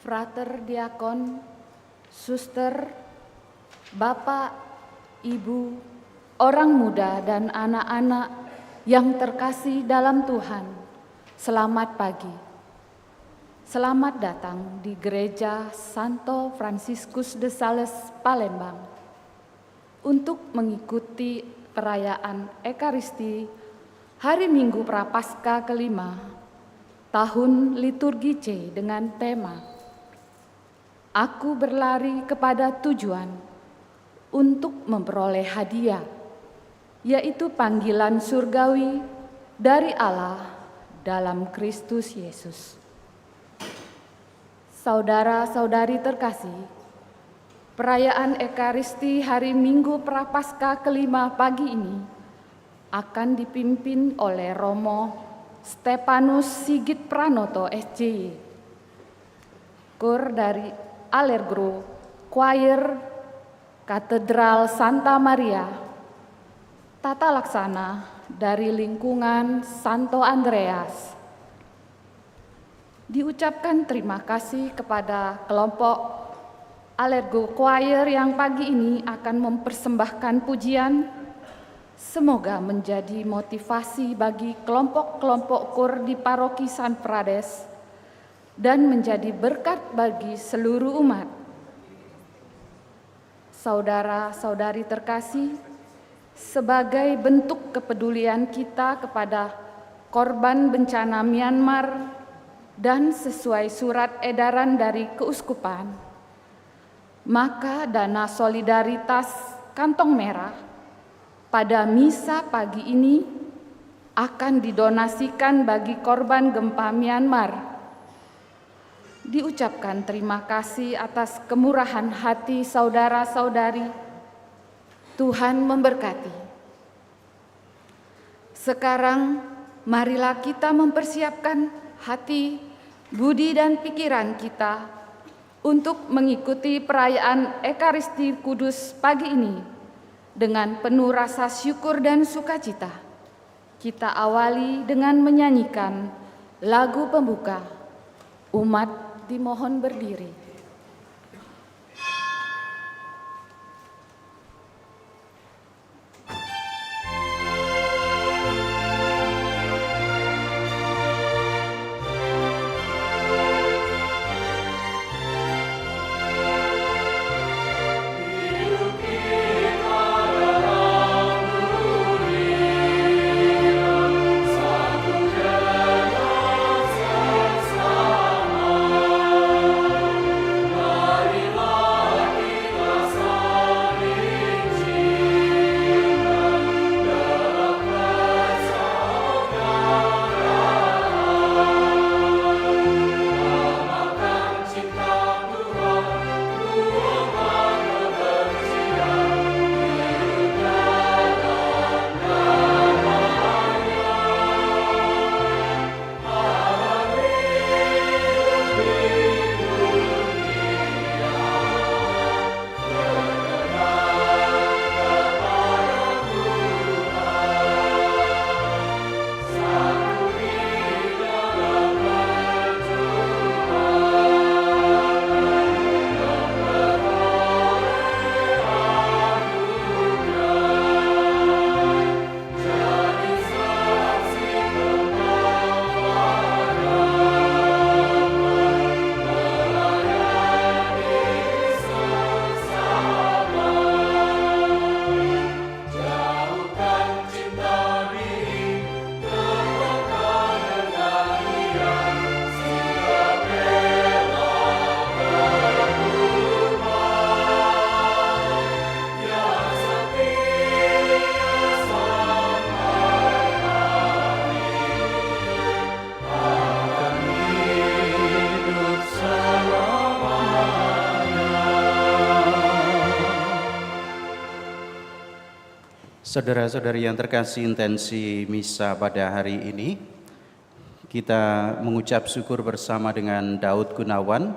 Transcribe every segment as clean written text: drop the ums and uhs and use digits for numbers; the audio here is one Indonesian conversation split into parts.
Frater Diakon, Suster, Bapak, Ibu, orang muda dan anak-anak yang terkasih dalam Tuhan, selamat pagi. Selamat datang di Gereja Santo Fransiskus de Sales, Palembang, untuk mengikuti perayaan Ekaristi Hari Minggu Prapaskah kelima, tahun liturgi C dengan tema Aku berlari kepada tujuan untuk memperoleh hadiah, yaitu panggilan surgawi dari Allah dalam Kristus Yesus. Saudara-saudari terkasih, perayaan Ekaristi Hari Minggu Prapaskah kelima pagi ini akan dipimpin oleh Romo Stepanus Sigit Pranoto SJ, Kur dari Allegro Choir Katedral Santa Maria, tata laksana dari lingkungan Santo Andreas. Diucapkan terima kasih kepada kelompok Allegro Choir yang pagi ini akan mempersembahkan pujian. Semoga menjadi motivasi bagi kelompok-kelompok kur di Paroki San Prades dan menjadi berkat bagi seluruh umat. Saudara-saudari terkasih, sebagai bentuk kepedulian kita kepada korban bencana Myanmar dan sesuai surat edaran dari Keuskupan, maka dana solidaritas Kantong Merah pada misa pagi ini akan didonasikan bagi korban gempa Myanmar. Diucapkan terima kasih atas kemurahan hati saudara-saudari. Tuhan memberkati. Sekarang marilah kita mempersiapkan hati, budi dan pikiran kita untuk mengikuti perayaan Ekaristi Kudus pagi ini dengan penuh rasa syukur dan sukacita. Kita awali dengan menyanyikan lagu pembuka. Umat dimohon berdiri. Saudara-saudari yang terkasih, intensi misa pada hari ini kita mengucap syukur bersama dengan Daud Gunawan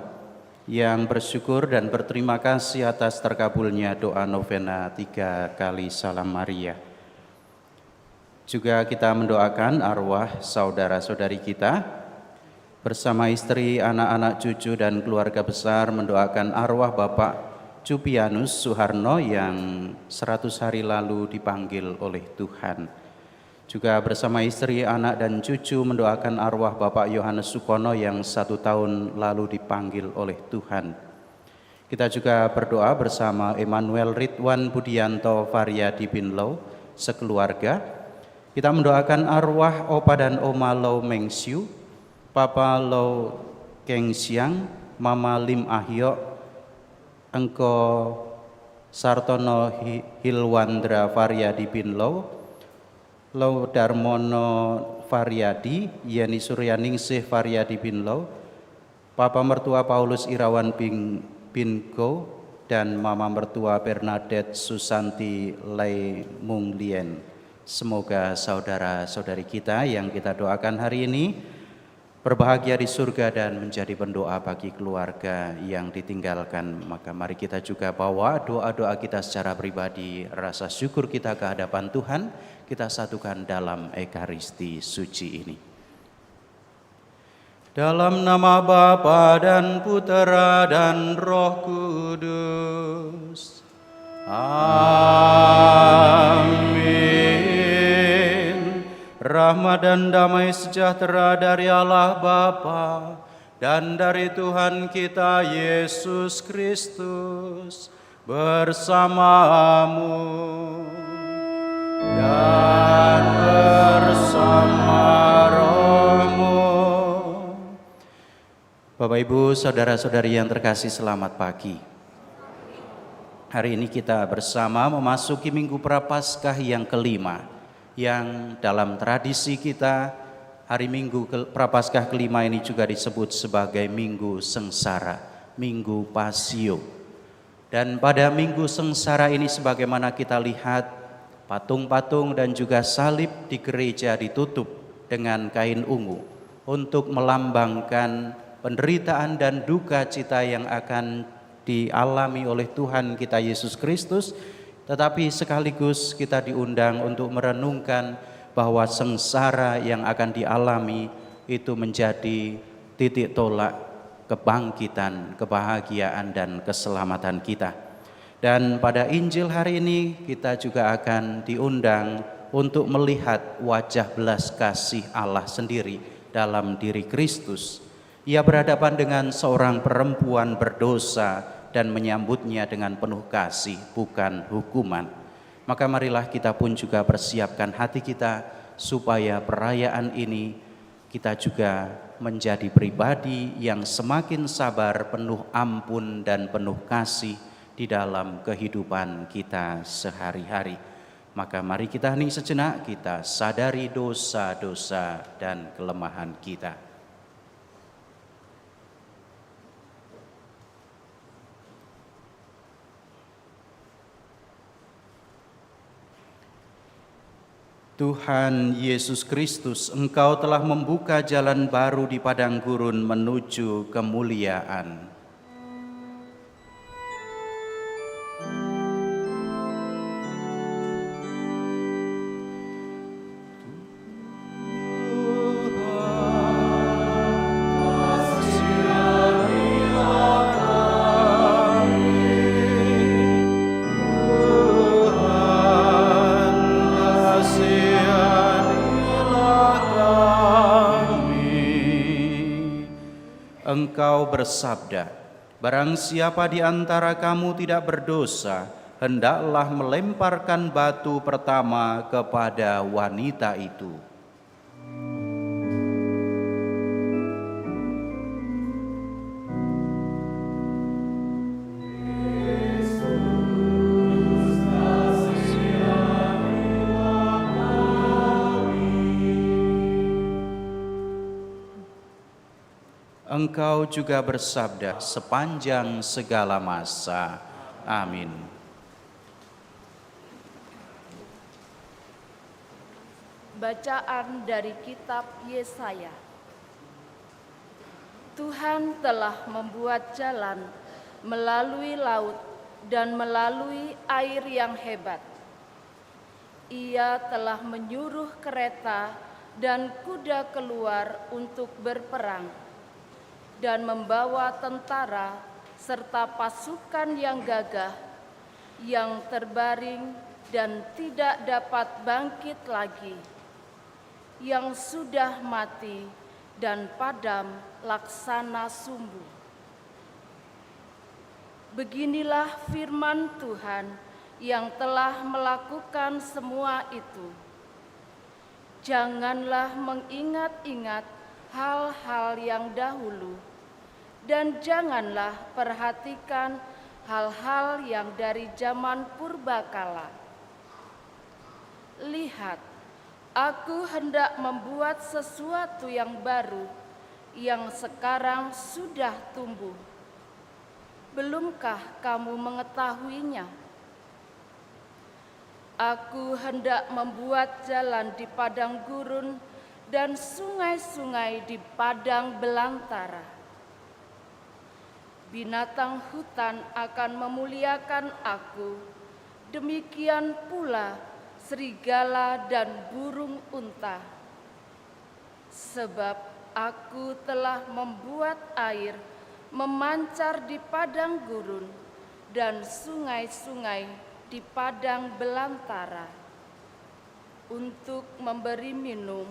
yang bersyukur dan berterima kasih atas terkabulnya doa novena 3 kali Salam Maria. Juga kita mendoakan arwah saudara-saudari kita bersama istri, anak-anak, cucu dan keluarga besar, mendoakan arwah Bapak Cupianus Suharno yang 100 hari lalu dipanggil oleh Tuhan. Juga bersama istri, anak dan cucu mendoakan arwah Bapak Yohanes Sukono yang 1 tahun lalu dipanggil oleh Tuhan. Kita juga berdoa bersama Emmanuel Ridwan Budianto Variadi Binlow sekeluarga. Kita mendoakan arwah Opa dan Oma Lau Mengsiu, Papa Lau Keng Siang, Mama Lim Ahyo, Engko Sartono Hilwandra Variadi Binlow, Lau Darmono Variadi, Yeni Suryaningsih Variadi Binlow, Papa Mertua Paulus Irawan Binko, dan Mama Mertua Bernadette Susanti Lei Munglien. Semoga saudara-saudari kita yang kita doakan hari ini berbahagia di surga dan menjadi pendoa bagi keluarga yang ditinggalkan. Maka mari kita juga bawa doa-doa kita secara pribadi, rasa syukur kita ke hadapan Tuhan, kita satukan dalam Ekaristi suci ini. Dalam nama Bapa dan Putera dan Roh Kudus. Amin. Rahmat dan damai sejahtera dari Allah Bapa dan dari Tuhan kita Yesus Kristus bersamamu dan bersama rohmu. Bapak Ibu, saudara-saudari yang terkasih, selamat pagi. Hari ini kita bersama memasuki Minggu Prapaskah yang kelima, yang dalam tradisi kita hari Minggu Prapaskah kelima ini juga disebut sebagai Minggu Sengsara, Minggu Pasio. Dan pada Minggu Sengsara ini sebagaimana kita lihat patung-patung dan juga salib di gereja ditutup dengan kain ungu untuk melambangkan penderitaan dan duka cita yang akan dialami oleh Tuhan kita Yesus Kristus. Tetapi sekaligus kita diundang untuk merenungkan bahwa sengsara yang akan dialami itu menjadi titik tolak kebangkitan, kebahagiaan dan keselamatan kita. Dan pada Injil hari ini kita juga akan diundang untuk melihat wajah belas kasih Allah sendiri dalam diri Kristus. Ia berhadapan dengan seorang perempuan berdosa dan menyambutnya dengan penuh kasih, bukan hukuman. Maka marilah kita pun juga persiapkan hati kita supaya perayaan ini kita juga menjadi pribadi yang semakin sabar, penuh ampun dan penuh kasih di dalam kehidupan kita sehari-hari. Maka mari kita hening sejenak, kita sadari dosa-dosa dan kelemahan kita. Tuhan Yesus Kristus, Engkau telah membuka jalan baru di padang gurun menuju kemuliaan. Engkau bersabda, barang siapa di antara kamu tidak berdosa, hendaklah melemparkan batu pertama kepada wanita itu. Engkau juga bersabda sepanjang segala masa. Amin. Bacaan dari kitab Yesaya. Tuhan telah membuat jalan melalui laut dan melalui air yang hebat. Ia telah menyuruh kereta dan kuda keluar untuk berperang dan membawa tentara serta pasukan yang gagah, yang terbaring dan tidak dapat bangkit lagi, yang sudah mati dan padam laksana sumbu. Beginilah firman Tuhan yang telah melakukan semua itu. Janganlah mengingat-ingat hal-hal yang dahulu, dan janganlah perhatikan hal-hal yang dari zaman purbakala. Lihat, Aku hendak membuat sesuatu yang baru, yang sekarang sudah tumbuh. Belumkah kamu mengetahuinya? Aku hendak membuat jalan di padang gurun dan sungai-sungai di padang belantara. Binatang hutan akan memuliakan aku, demikian pula serigala dan burung unta. Sebab aku telah membuat air memancar di padang gurun dan sungai-sungai di padang belantara, untuk memberi minum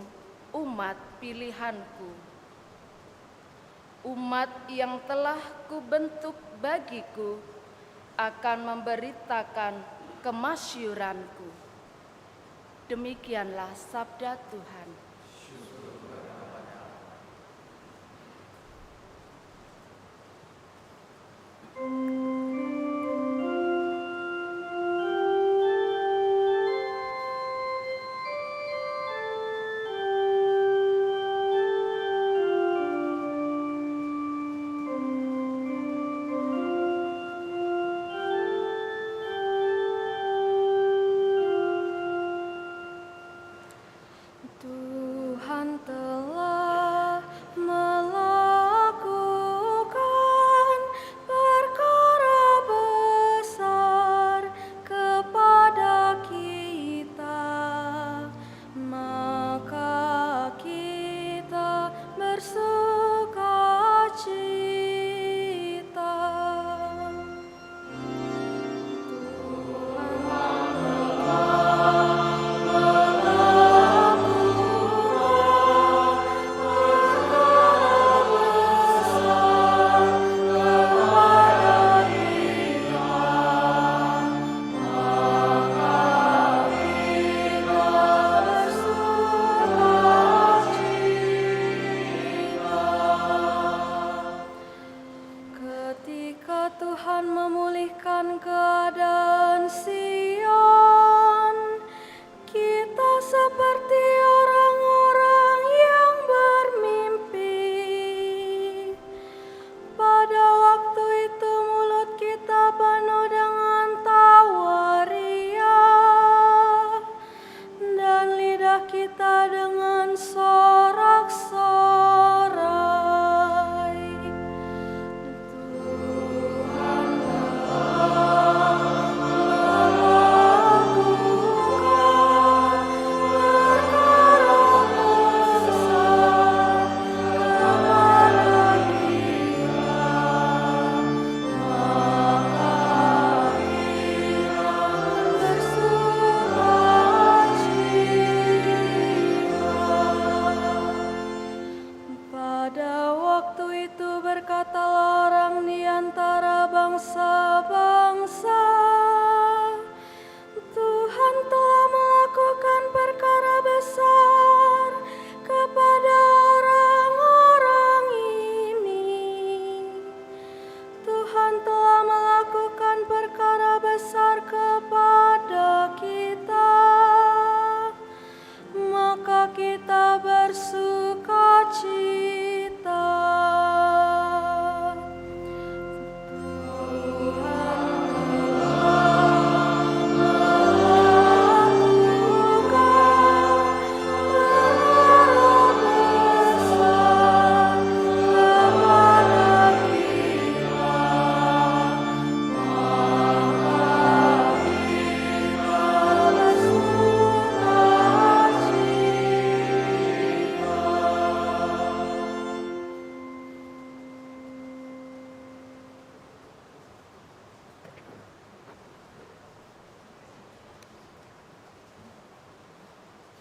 umat pilihanku, umat yang telah kubentuk bagiku akan memberitakan kemasyuranku. Demikianlah sabda Tuhan.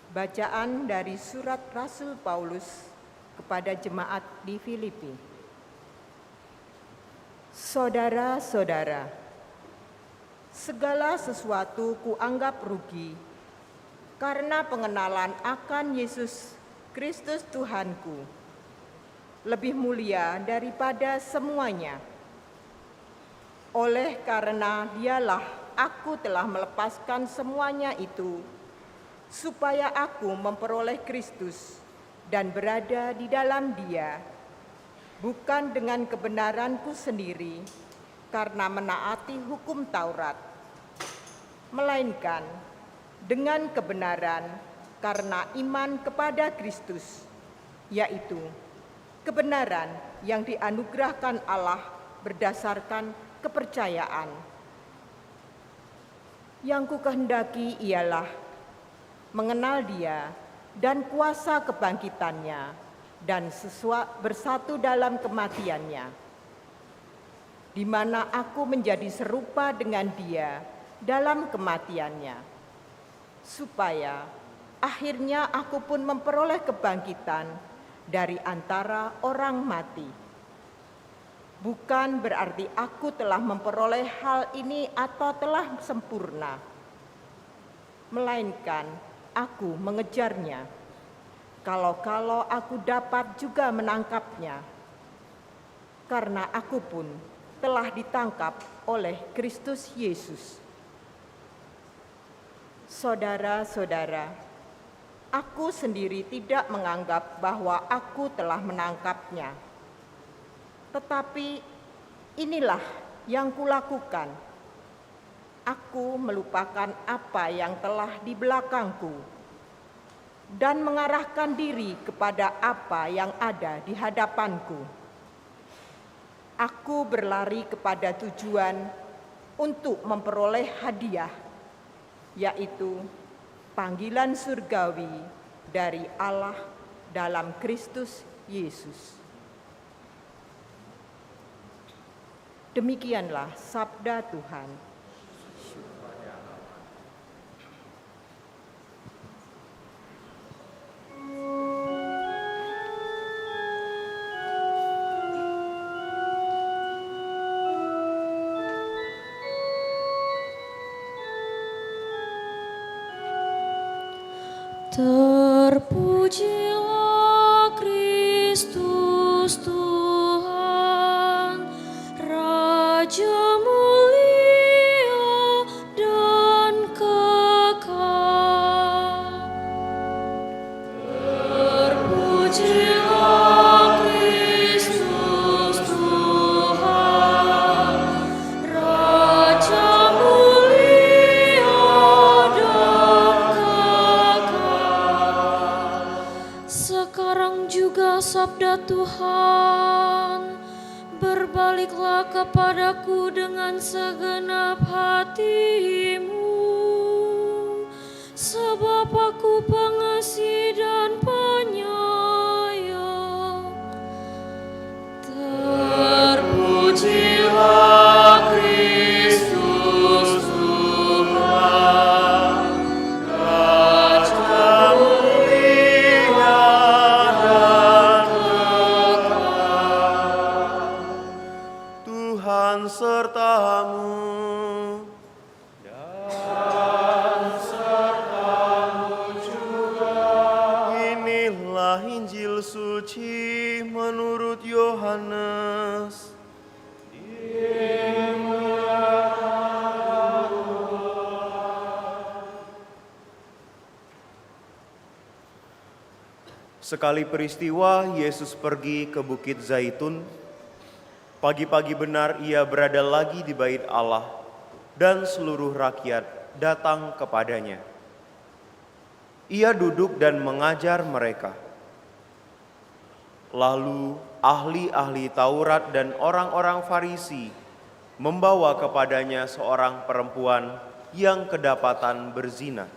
Bacaan dari surat Rasul Paulus kepada jemaat di Filipi. Saudara-saudara, segala sesuatu kuanggap rugi karena pengenalan akan Yesus Kristus Tuhanku lebih mulia daripada semuanya. Oleh karena Dialah aku telah melepaskan semuanya itu, supaya aku memperoleh Kristus dan berada di dalam Dia, bukan dengan kebenaranku sendiri karena menaati hukum Taurat, melainkan dengan kebenaran karena iman kepada Kristus, yaitu kebenaran yang dianugerahkan Allah berdasarkan kepercayaan. Yang kukehendaki ialah mengenal Dia dan kuasa kebangkitannya dan bersatu dalam kematiannya, di mana aku menjadi serupa dengan Dia dalam kematiannya, supaya akhirnya aku pun memperoleh kebangkitan dari antara orang mati. Bukan berarti aku telah memperoleh hal ini atau telah sempurna, melainkan aku mengejarnya, kalau aku dapat juga menangkapnya, karena aku pun telah ditangkap oleh Kristus Yesus. Saudara-saudara, aku sendiri tidak menganggap bahwa aku telah menangkapnya, tetapi inilah yang kulakukan. Aku melupakan apa yang telah di belakangku dan mengarahkan diri kepada apa yang ada di hadapanku. Aku berlari kepada tujuan untuk memperoleh hadiah, yaitu panggilan surgawi dari Allah dalam Kristus Yesus. Demikianlah sabda Tuhan. Terpujilah Kristus Tuhan, Raja mulia dan kekal. Terpujilah Kristus Tuhan, Raja mulia dan kekal. Sekarang juga sabda Tuhan, berbaliklah kepadaku dengan segenap hatimu, sebab aku pengasih dan penyayang. Terpujilah Kristus Tuhan, Raja mulia dan kekal. Tuhan sertamu. Inilah Injil suci menurut Yohanes. Sekali peristiwa Yesus pergi ke Bukit Zaitun. Pagi-pagi benar ia berada lagi di bait Allah dan seluruh rakyat datang kepadanya. Ia duduk dan mengajar mereka. Lalu ahli-ahli Taurat dan orang-orang Farisi membawa kepadanya seorang perempuan yang kedapatan berzina.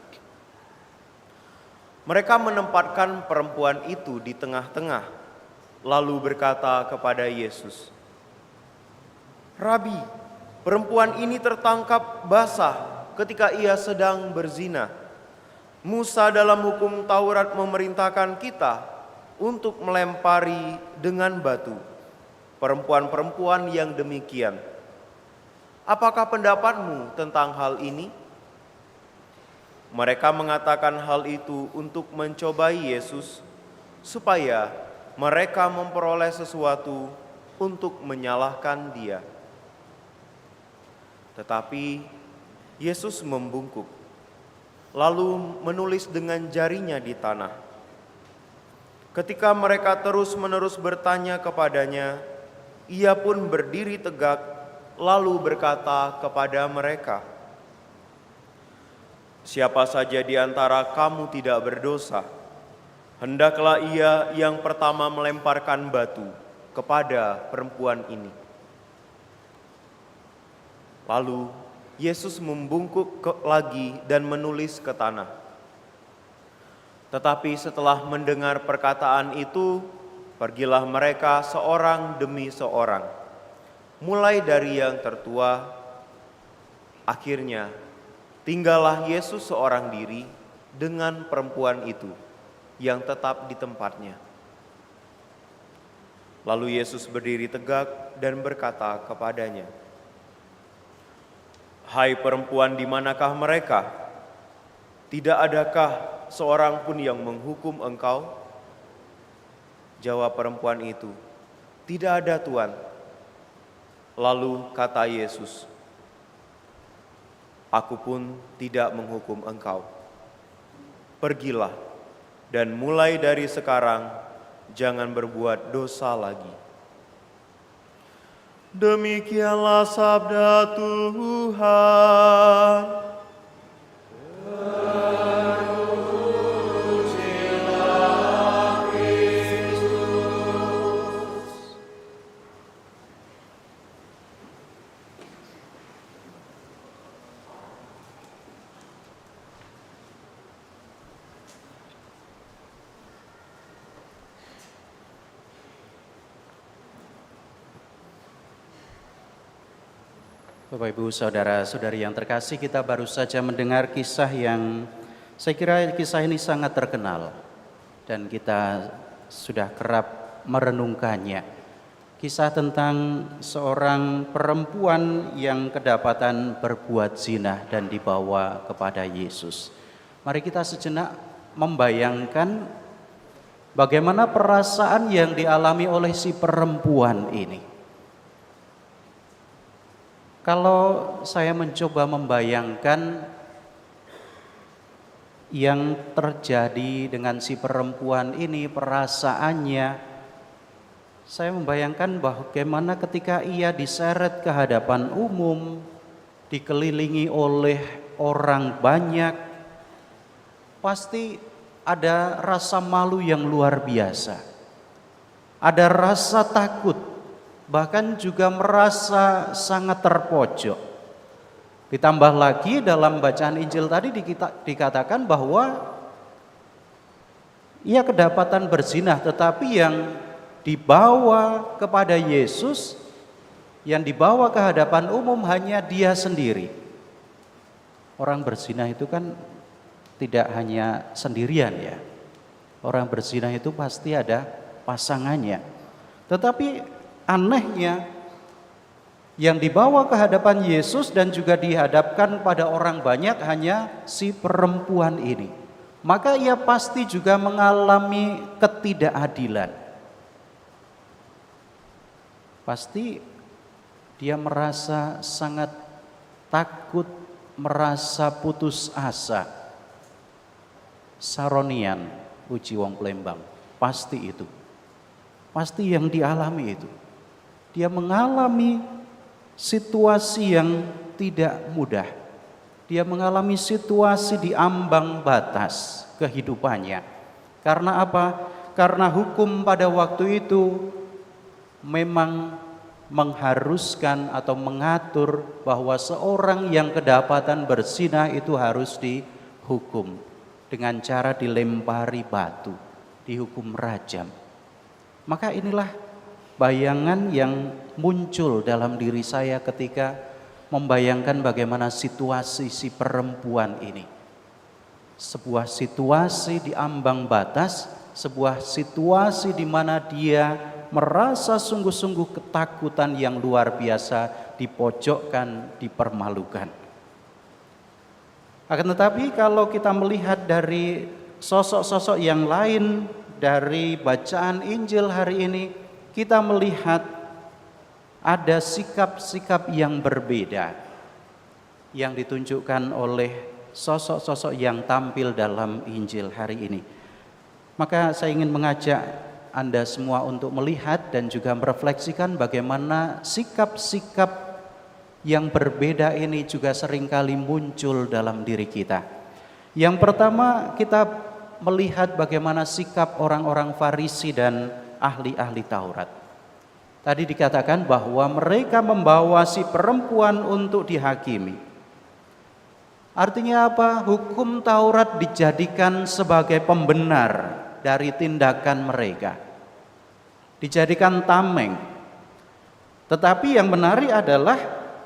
Mereka menempatkan perempuan itu di tengah-tengah, lalu berkata kepada Yesus, "Rabi, perempuan ini tertangkap basah ketika ia sedang berzina. Musa dalam hukum Taurat memerintahkan kita untuk melempari dengan batu perempuan-perempuan yang demikian. Apakah pendapatmu tentang hal ini? Mereka mengatakan hal itu untuk mencobai Yesus, supaya mereka memperoleh sesuatu untuk menyalahkan Dia. Tetapi Yesus membungkuk, lalu menulis dengan jarinya di tanah. Ketika mereka terus-menerus bertanya kepadanya, Ia pun berdiri tegak, lalu berkata kepada mereka, "Siapa saja di antara kamu tidak berdosa, hendaklah ia yang pertama melemparkan batu kepada perempuan ini." Lalu Yesus membungkuk lagi dan menulis ke tanah. Tetapi setelah mendengar perkataan itu, pergilah mereka seorang demi seorang, mulai dari yang tertua. Akhirnya tinggallah Yesus seorang diri dengan perempuan itu yang tetap di tempatnya. Lalu Yesus berdiri tegak dan berkata kepadanya, "Hai perempuan, di manakah mereka? Tidak adakah seorang pun yang menghukum engkau?" Jawab perempuan itu, "Tidak ada, Tuan." Lalu kata Yesus, "Aku pun tidak menghukum engkau. Pergilah, dan mulai dari sekarang jangan berbuat dosa lagi." Demikianlah sabda Tuhan. Bapak Ibu Saudara-saudari yang terkasih, kita baru saja mendengar kisah yang saya kira kisah ini sangat terkenal dan kita sudah kerap merenungkannya. Kisah tentang seorang perempuan yang kedapatan berbuat zina dan dibawa kepada Yesus. Mari kita sejenak membayangkan bagaimana perasaan yang dialami oleh si perempuan ini. Kalau saya mencoba membayangkan yang terjadi dengan si perempuan ini, perasaannya, saya membayangkan bagaimana ketika ia diseret ke hadapan umum, dikelilingi oleh orang banyak, pasti ada rasa malu yang luar biasa, ada rasa takut, bahkan juga merasa sangat terpojok. Ditambah lagi dalam bacaan Injil tadi dikatakan bahwa ia kedapatan berzina, tetapi yang dibawa kepada Yesus, yang dibawa ke hadapan umum hanya dia sendiri. Orang berzina itu kan tidak hanya sendirian ya. Orang berzina itu pasti ada pasangannya. Tetapi anehnya, yang dibawa ke hadapan Yesus dan juga dihadapkan pada orang banyak hanya si perempuan ini. Maka ia pasti juga mengalami ketidakadilan. Pasti dia merasa sangat takut, merasa putus asa. Saronian, uji wong Plembang, pasti itu. Pasti yang dialami itu. Dia mengalami situasi yang tidak mudah. Dia mengalami situasi di ambang batas kehidupannya. Karena apa? Karena hukum pada waktu itu memang mengharuskan atau mengatur bahwa seorang yang kedapatan berzina itu harus dihukum dengan cara dilempari batu, dihukum rajam. Maka inilah bayangan yang muncul dalam diri saya ketika membayangkan bagaimana situasi si perempuan ini. sebuah situasi di ambang batas, sebuah situasi di mana dia merasa sungguh-sungguh ketakutan yang luar biasa, dipojokkan, dipermalukan. Akan tetapi kalau kita melihat dari sosok-sosok yang lain dari bacaan Injil hari ini, kita melihat ada sikap-sikap yang berbeda yang ditunjukkan oleh sosok-sosok yang tampil dalam Injil hari ini. Maka saya ingin mengajak Anda semua untuk melihat dan juga merefleksikan bagaimana sikap-sikap yang berbeda ini juga seringkali muncul dalam diri kita. Yang pertama, kita melihat bagaimana sikap orang-orang Farisi dan ahli-ahli Taurat. Tadi dikatakan bahwa mereka membawa si perempuan untuk dihakimi. Artinya apa? Hukum Taurat dijadikan sebagai pembenar dari tindakan mereka, dijadikan tameng. Tetapi yang menarik adalah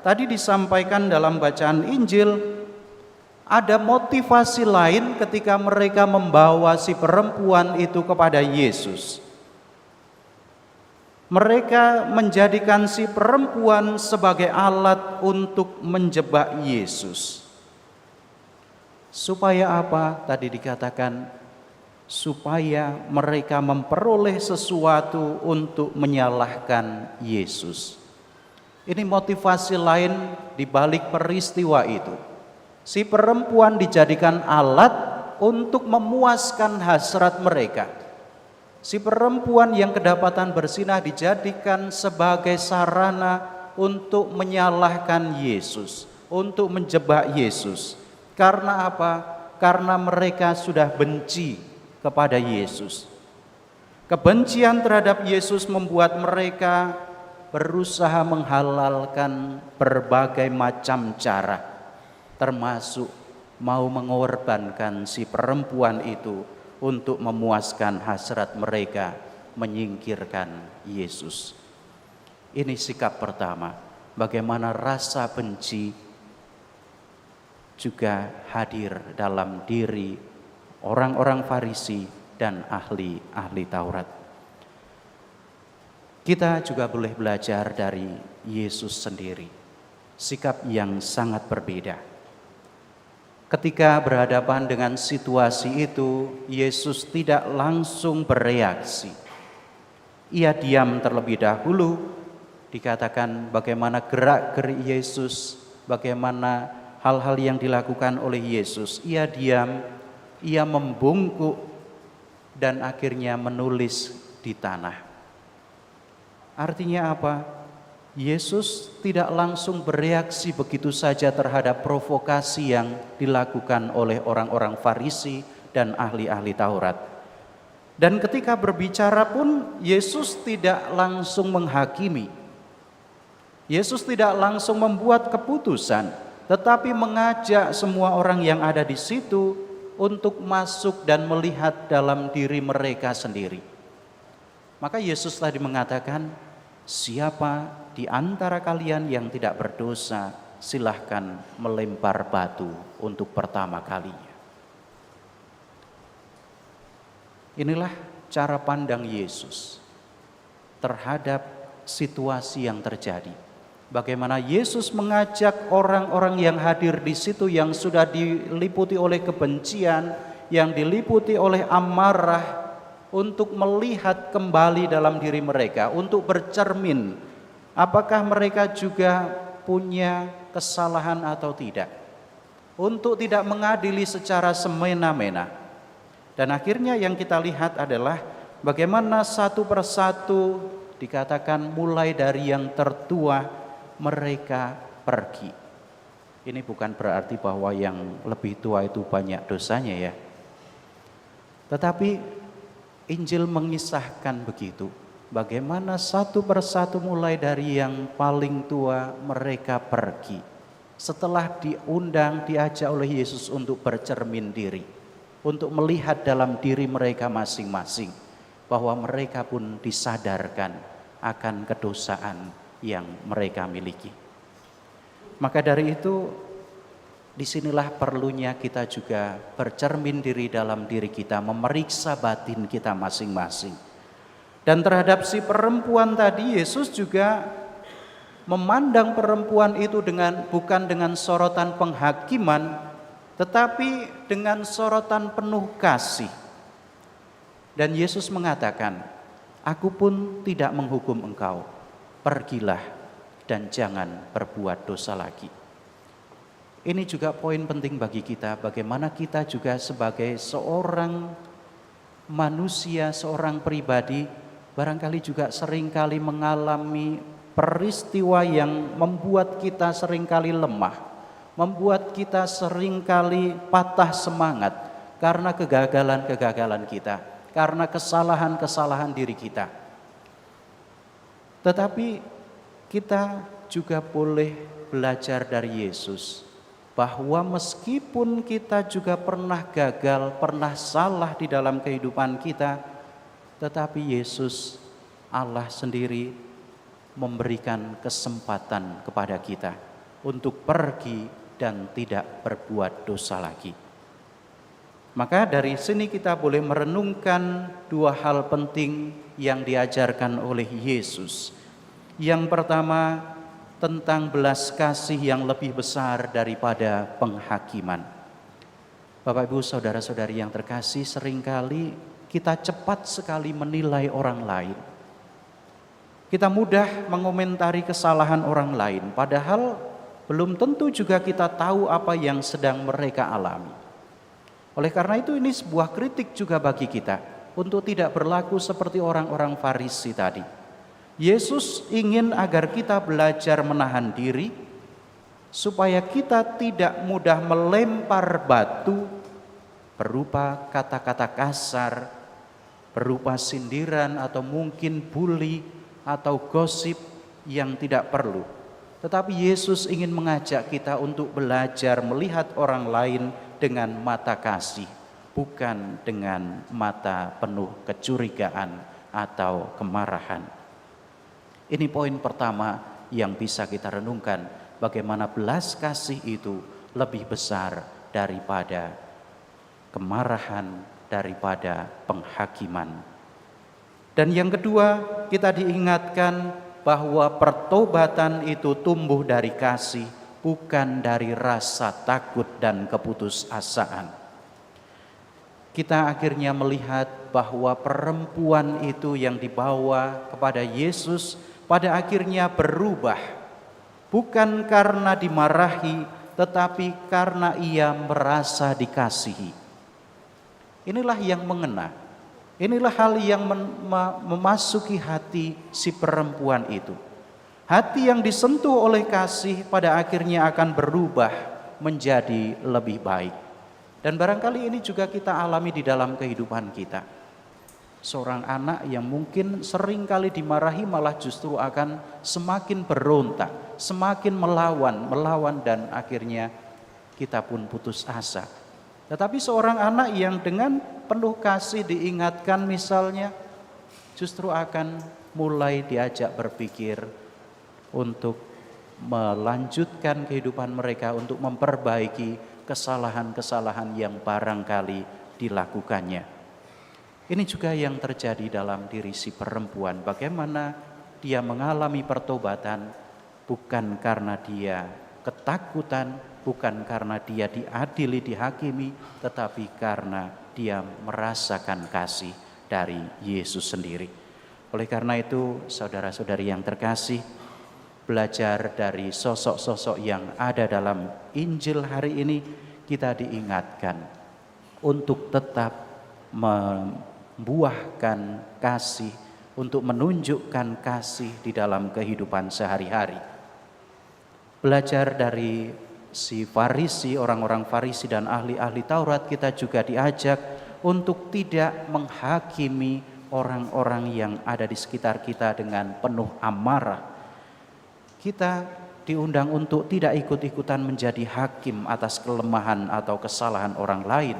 tadi disampaikan dalam bacaan Injil, ada motivasi lain ketika mereka membawa si perempuan itu kepada Yesus. Mereka menjadikan si perempuan sebagai alat untuk menjebak Yesus. Supaya apa? Tadi dikatakan supaya mereka memperoleh sesuatu untuk menyalahkan Yesus. Ini motivasi lain di balik peristiwa itu. Si perempuan dijadikan alat untuk memuaskan hasrat mereka. Si perempuan yang kedapatan berzinah dijadikan sebagai sarana untuk menyalahkan Yesus, untuk menjebak Yesus. Karena apa? Karena mereka sudah benci kepada Yesus. Kebencian terhadap Yesus membuat mereka berusaha menghalalkan berbagai macam cara, termasuk mau mengorbankan si perempuan itu untuk memuaskan hasrat mereka, menyingkirkan Yesus. Ini sikap pertama, bagaimana rasa benci juga hadir dalam diri orang-orang Farisi dan ahli-ahli Taurat. Kita juga boleh belajar dari Yesus sendiri, sikap yang sangat berbeda. Ketika berhadapan dengan situasi itu, Yesus tidak langsung bereaksi. Ia diam terlebih dahulu, dikatakan bagaimana gerak-gerik Yesus, bagaimana hal-hal yang dilakukan oleh Yesus. Ia diam, ia membungkuk, dan akhirnya menulis di tanah. Artinya apa? Yesus tidak langsung bereaksi begitu saja terhadap provokasi yang dilakukan oleh orang-orang Farisi dan ahli-ahli Taurat. Dan ketika berbicara pun Yesus tidak langsung menghakimi. Yesus tidak langsung membuat keputusan, tetapi mengajak semua orang yang ada di situ untuk masuk dan melihat dalam diri mereka sendiri. Maka Yesus tadi mengatakan, siapa di antara kalian yang tidak berdosa, silahkan melempar batu untuk pertama kalinya. Inilah cara pandang Yesus terhadap situasi yang terjadi. Bagaimana Yesus mengajak orang-orang yang hadir di situ yang sudah diliputi oleh kebencian, yang diliputi oleh amarah, untuk melihat kembali dalam diri mereka, untuk bercermin apakah mereka juga punya kesalahan atau tidak, untuk tidak mengadili secara semena-mena. Dan akhirnya yang kita lihat adalah bagaimana satu persatu dikatakan mulai dari yang tertua mereka pergi. Ini bukan berarti bahwa yang lebih tua itu banyak dosanya ya, tetapi Injil mengisahkan begitu, bagaimana satu persatu mulai dari yang paling tua mereka pergi. Setelah diundang, diajak oleh Yesus untuk bercermin diri, untuk melihat dalam diri mereka masing-masing, bahwa mereka pun disadarkan akan kedosaan yang mereka miliki. Maka dari itu, Disinilah perlunya kita juga bercermin diri dalam diri kita, memeriksa batin kita masing-masing. Dan terhadap si perempuan tadi, Yesus juga memandang perempuan itu bukan dengan sorotan penghakiman, tetapi dengan sorotan penuh kasih. Dan Yesus mengatakan, "Aku pun tidak menghukum engkau, pergilah dan jangan berbuat dosa lagi." Ini juga poin penting bagi kita, bagaimana kita juga sebagai seorang manusia, seorang pribadi, barangkali juga seringkali mengalami peristiwa yang membuat kita seringkali lemah, membuat kita seringkali patah semangat karena kegagalan-kegagalan kita, karena kesalahan-kesalahan diri kita. Tetapi kita juga boleh belajar dari Yesus, bahwa meskipun kita juga pernah gagal, pernah salah di dalam kehidupan kita, tetapi Yesus, Allah sendiri, memberikan kesempatan kepada kita untuk pergi dan tidak berbuat dosa lagi. Maka dari sini kita boleh merenungkan dua hal penting yang diajarkan oleh Yesus. Yang pertama, tentang belas kasih yang lebih besar daripada penghakiman. Bapak Ibu, saudara-saudari yang terkasih, seringkali kita cepat sekali menilai orang lain. Kita mudah mengomentari kesalahan orang lain, padahal belum tentu juga kita tahu apa yang sedang mereka alami. Oleh karena itu ini sebuah kritik juga bagi kita untuk tidak berlaku seperti orang-orang Farisi tadi. Yesus ingin agar kita belajar menahan diri, supaya kita tidak mudah melempar batu berupa kata-kata kasar, berupa sindiran atau mungkin bully atau gosip yang tidak perlu. Tetapi Yesus ingin mengajak kita untuk belajar melihat orang lain dengan mata kasih, bukan dengan mata penuh kecurigaan atau kemarahan. Ini poin pertama yang bisa kita renungkan, bagaimana belas kasih itu lebih besar daripada kemarahan, daripada penghakiman. Dan yang kedua, kita diingatkan bahwa pertobatan itu tumbuh dari kasih, bukan dari rasa takut dan keputusasaan. Kita akhirnya melihat bahwa perempuan itu yang dibawa kepada Yesus pada akhirnya berubah, bukan karena dimarahi, tetapi karena ia merasa dikasihi. Inilah yang mengena, inilah hal yang memasuki hati si perempuan itu. Hati yang disentuh oleh kasih pada akhirnya akan berubah menjadi lebih baik. Dan barangkali ini juga kita alami di dalam kehidupan kita. Seorang anak yang mungkin sering kali dimarahi malah justru akan semakin berontak, semakin melawan dan akhirnya kita pun putus asa. Tetapi seorang anak yang dengan penuh kasih diingatkan misalnya, justru akan mulai diajak berpikir untuk melanjutkan kehidupan mereka, untuk memperbaiki kesalahan-kesalahan yang barangkali dilakukannya. Ini juga yang terjadi dalam diri si perempuan, bagaimana dia mengalami pertobatan bukan karena dia ketakutan, bukan karena dia diadili, dihakimi, tetapi karena dia merasakan kasih dari Yesus sendiri. Oleh karena itu, saudara-saudari yang terkasih, belajar dari sosok-sosok yang ada dalam Injil hari ini, kita diingatkan untuk tetap membuahkan kasih, untuk menunjukkan kasih di dalam kehidupan sehari-hari. Belajar dari si Farisi, orang-orang Farisi dan ahli-ahli Taurat, kita juga diajak untuk tidak menghakimi orang-orang yang ada di sekitar kita dengan penuh amarah. Kita diundang untuk tidak ikut-ikutan menjadi hakim atas kelemahan atau kesalahan orang lain.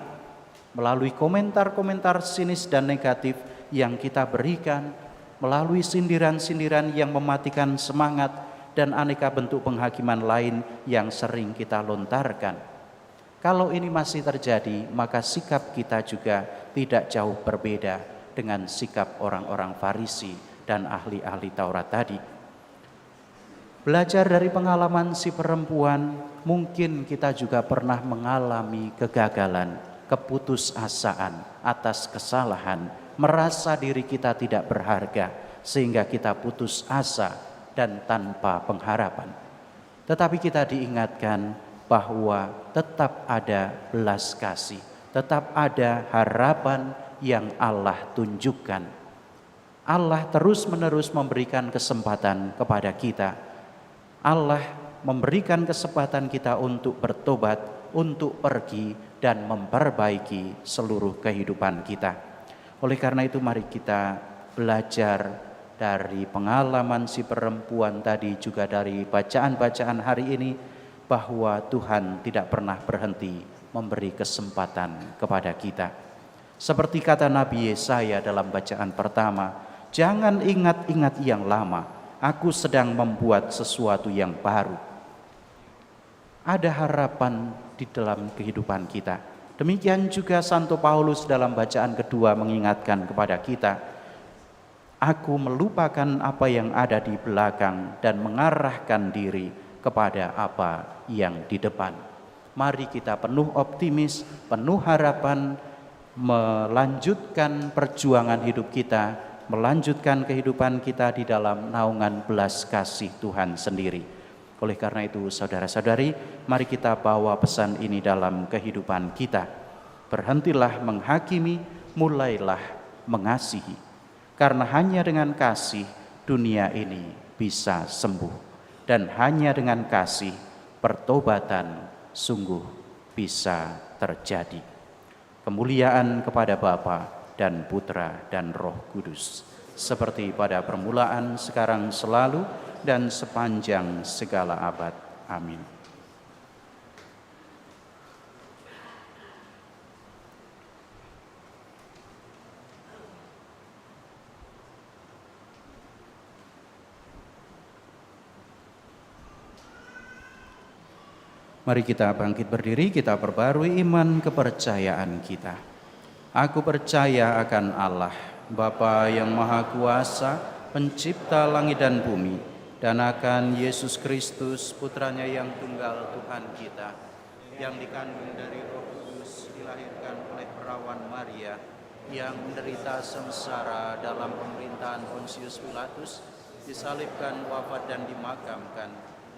Melalui komentar-komentar sinis dan negatif yang kita berikan, melalui sindiran-sindiran yang mematikan semangat, dan aneka bentuk penghakiman lain yang sering kita lontarkan. Kalau ini masih terjadi, maka sikap kita juga tidak jauh berbeda dengan sikap orang-orang Farisi dan ahli-ahli Taurat tadi. Belajar dari pengalaman si perempuan, mungkin kita juga pernah mengalami kegagalan, keputusasaan atas kesalahan, merasa diri kita tidak berharga, sehingga kita putus asa dan tanpa pengharapan. Tetapi kita diingatkan bahwa tetap ada belas kasih, tetap ada harapan yang Allah tunjukkan. Allah terus-menerus memberikan kesempatan kepada kita. Allah memberikan kesempatan kita untuk bertobat, untuk pergi dan memperbaiki seluruh kehidupan kita. Oleh karena itu mari kita belajar dari pengalaman si perempuan tadi, juga dari bacaan-bacaan hari ini, bahwa Tuhan tidak pernah berhenti memberi kesempatan kepada kita. Seperti kata Nabi Yesaya dalam bacaan pertama, jangan ingat-ingat yang lama, aku sedang membuat sesuatu yang baru. Ada harapan di dalam kehidupan kita. Demikian juga Santo Paulus dalam bacaan kedua mengingatkan kepada kita, aku melupakan apa yang ada di belakang dan mengarahkan diri kepada apa yang di depan. Mari kita penuh optimis, penuh harapan, melanjutkan perjuangan hidup kita, melanjutkan kehidupan kita di dalam naungan belas kasih Tuhan sendiri. Oleh karena itu saudara-saudari, mari kita bawa pesan ini dalam kehidupan kita. Berhentilah menghakimi, mulailah mengasihi. Karena hanya dengan kasih dunia ini bisa sembuh. Dan hanya dengan kasih pertobatan sungguh bisa terjadi. Kemuliaan kepada Bapa dan Putra dan Roh Kudus, seperti pada permulaan, sekarang, selalu, dan sepanjang segala abad. Amin. Mari kita bangkit berdiri, kita perbarui iman kepercayaan kita. Aku percaya akan Allah, Bapa yang Maha Kuasa, pencipta langit dan bumi, dan akan Yesus Kristus, Putranya yang tunggal Tuhan kita, yang dikandung dari Roh Kudus, dilahirkan oleh perawan Maria, yang menderita sengsara dalam pemerintahan Pontius Pilatus, disalibkan, wafat dan dimakamkan,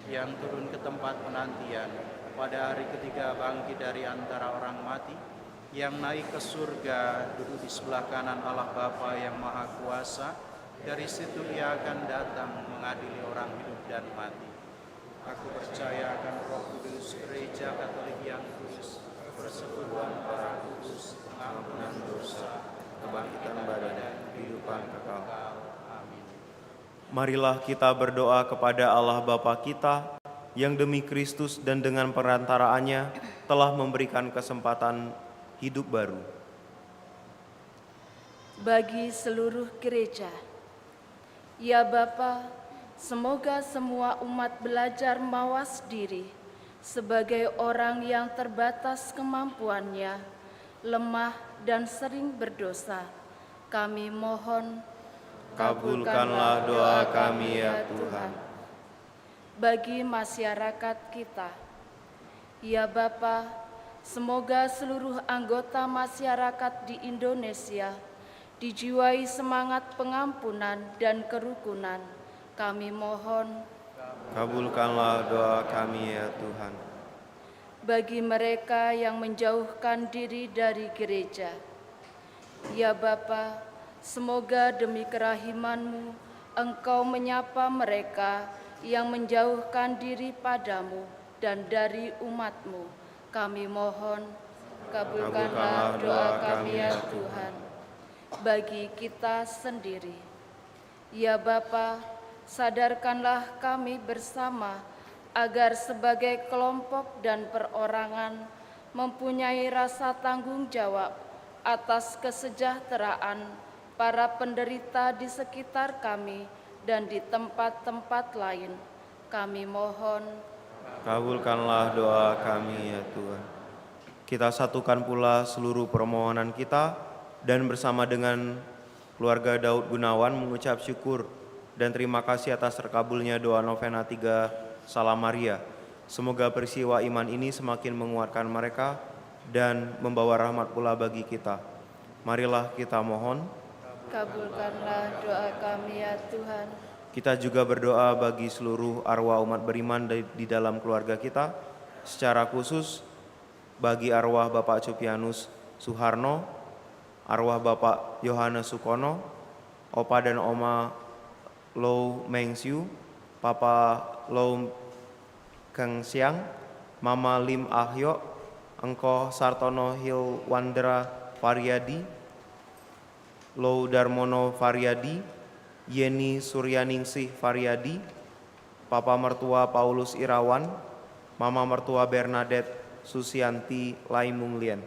yang turun ke tempat penantian, pada hari ketiga bangkit dari antara orang mati, yang naik ke surga, duduk di sebelah kanan Allah Bapa yang Maha Kuasa. Dari situ Ia akan datang mengadili orang hidup dan mati. Aku percaya akan Roh Kudus, Gereja Katolik yang kudus, persekutuan para kudus, pengampunan dosa, kebangkitan badan dan kehidupan kekal. Amin. Marilah kita berdoa kepada Allah Bapa kita, yang demi Kristus dan dengan perantaraannya telah memberikan kesempatan hidup baru bagi seluruh gereja. Ya Bapa, semoga semua umat belajar mawas diri sebagai orang yang terbatas kemampuannya, lemah dan sering berdosa. Kami mohon, kabulkanlah doa kami ya Tuhan. Bagi masyarakat kita, ya Bapa, semoga seluruh anggota masyarakat di Indonesia dijiwai semangat pengampunan dan kerukunan. Kami mohon, kabulkanlah doa kami ya Tuhan. Bagi mereka yang menjauhkan diri dari gereja, ya Bapa, semoga demi kerahiman-Mu Engkau menyapa mereka yang menjauhkan diri padamu dan dari umat-Mu. Kami mohon, kabulkanlah doa kami ya Tuhan. Bagi kita sendiri, ya Bapa, sadarkanlah kami bersama agar sebagai kelompok dan perorangan mempunyai rasa tanggung jawab atas kesejahteraan para penderita di sekitar kami dan di tempat-tempat lain. Kami mohon, kabulkanlah doa kami ya Tuhan. Kita satukan pula seluruh permohonan kita dan bersama dengan keluarga Daud Gunawan mengucap syukur dan terima kasih atas terkabulnya doa novena 3 Salam Maria. Semoga peristiwa iman ini semakin menguatkan mereka dan membawa rahmat pula bagi kita. Marilah kita mohon. Kabulkanlah doa kami ya Tuhan. Kita juga berdoa bagi seluruh arwah umat beriman di dalam keluarga kita, secara khusus bagi arwah Bapak Cupianus Suharno, arwah Bapak Yohanes Sukono, Opa dan Oma Low Mengsiu, Papa Low Keng Siang, Mama Lim Ahyo, Engkoh Sartono Hilwandra Variadi, Low Darmono Variadi, Yeni Suryaningsih Variadi, Papa Mertua Paulus Irawan, Mama Mertua Bernadette Susianti Laimunglien.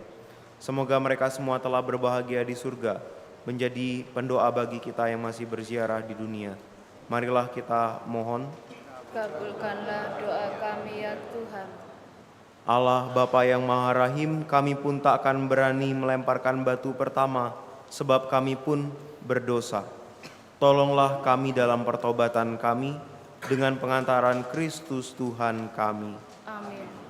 Semoga mereka semua telah berbahagia di surga, menjadi pendoa bagi kita yang masih berziarah di dunia. Marilah kita mohon. Kabulkanlah doa kami ya Tuhan. Allah Bapa yang Maha Rahim, kami pun tak akan berani melemparkan batu pertama, sebab kami pun berdosa. Tolonglah kami dalam pertobatan kami, dengan pengantaran Kristus Tuhan kami. Amin.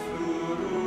Seluruh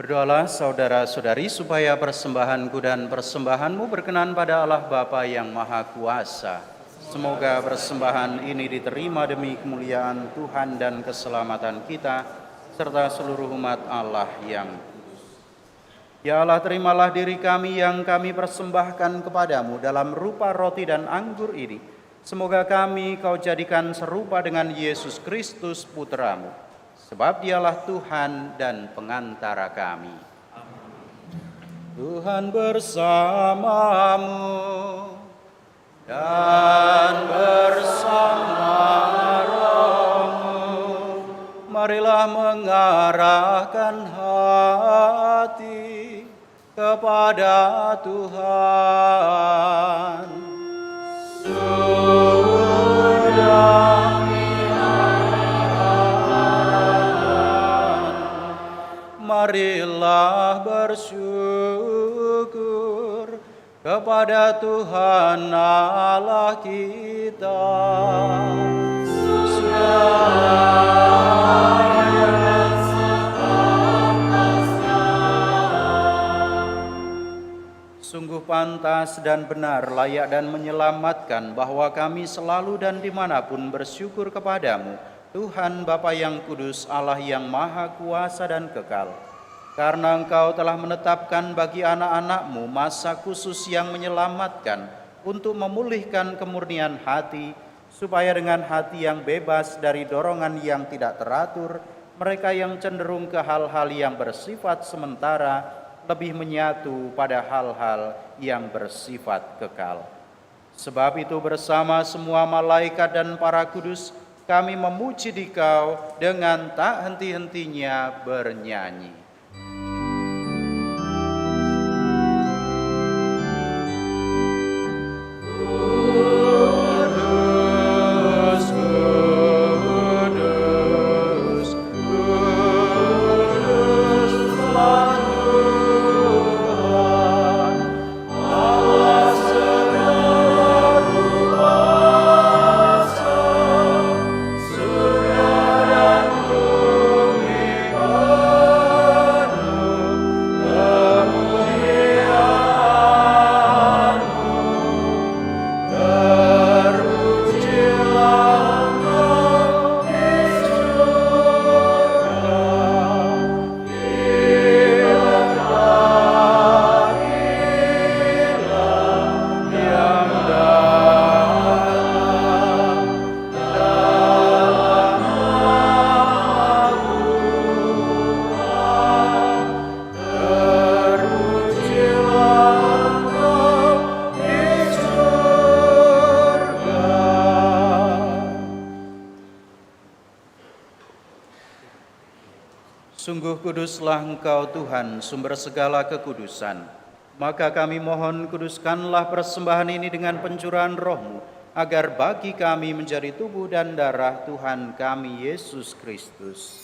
Berdoalah saudara-saudari supaya persembahanku dan persembahanmu berkenan pada Allah Bapa yang Maha Kuasa. Semoga persembahan ini diterima demi kemuliaan Tuhan dan keselamatan kita, serta seluruh umat Allah yang kudus. Ya Allah, terimalah diri kami yang kami persembahkan kepadamu dalam rupa roti dan anggur ini. Semoga kami kau jadikan serupa dengan Yesus Kristus Putramu, sebab dialah Tuhan dan pengantara kami. Tuhan bersamamu dan bersama rohmu. Marilah mengarahkan hati kepada Tuhan. Marilah bersyukur kepada Tuhan Allah kita. Sungguh pantas dan benar, layak dan menyelamatkan bahwa kami selalu dan dimanapun bersyukur kepadamu, Tuhan Bapa yang kudus, Allah yang maha kuasa dan kekal. Karena Engkau telah menetapkan bagi anak-anak-Mu masa khusus yang menyelamatkan untuk memulihkan kemurnian hati, supaya dengan hati yang bebas dari dorongan yang tidak teratur, mereka yang cenderung ke hal-hal yang bersifat sementara lebih menyatu pada hal-hal yang bersifat kekal. Sebab itu bersama semua malaikat dan para kudus, kami memuji Dikau dengan tak henti-hentinya bernyanyi. Sungguh kuduslah Engkau Tuhan, sumber segala kekudusan. Maka kami mohon, kuduskanlah persembahan ini dengan pencurahan Roh-Mu, agar bagi kami menjadi tubuh dan darah Tuhan kami Yesus Kristus.